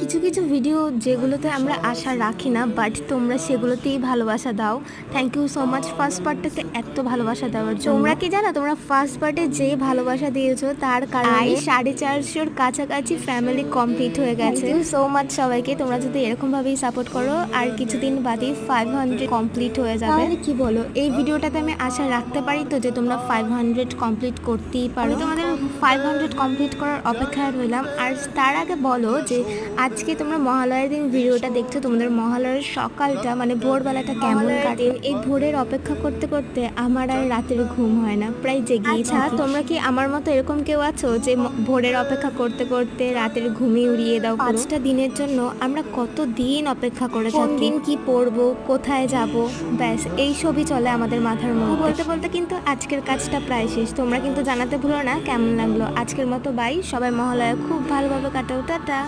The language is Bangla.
কিছু কিছু ভিডিও যেগুলোতে আমরা আশা রাখি না, বাট তোমরা সেগুলোতেই ভালোবাসা দাও। Thank you so much first পার্টটাতে এত ভালোবাসা দেওয়ার জন্য। তোমরা কি জানো, তোমরা ফার্স্ট পার্টে যে ভালোবাসা দিয়েছো তার কারণে 450-র কাছাকাছি ফ্যামিলি কমপ্লিট হয়ে গেছে। থ্যাংক ইউ সো মাচ সবাইকে। তোমরা যদি এরকমভাবেই সাপোর্ট করো আর কিছুদিন বাদেই 500 কমপ্লিট হয়ে যাবে। তাহলে কি বলো, এই ভিডিওটাতে আমি আশা রাখতে পারি তো যে তোমরা 500 কমপ্লিট করতেই পারো। তোমাদের 500 কমপ্লিট করার অপেক্ষায় রইলাম। আর তার আগে বলো যে আজকে তোমরা মহালয়ার দিন ভিডিওটা দেখছো, তোমাদের মহালয়ার সকালটা মানে ভোরবেলাটা কেমন কাটে? এই ভোরের অপেক্ষা করতে করতে আমার আর রাতের ঘুম হয় না, প্রায় জেগেই থাকি। তোমরা কি আমার মতো এরকম কেউ আছো যে ভোরের অপেক্ষা করতে করতে রাতের ঘুমিয়ে উড়িয়ে দাও? 5টা দিনের জন্য আমরা কত দিন অপেক্ষা করে থাকি। কোন দিন কি পড়বো, কোথায় যাব, ব্যাস এই সবই চলে আমাদের মাথার মধ্যে। বলতে বলতে কিন্তু আজকের কাজটা প্রায় শেষ। তোমরা কিন্তু জানাতে ভুলো না কেমন লাগলো। আজকের মতো বাই, সবাই মহালয়া খুব ভালোভাবে কাটাও। টাটা।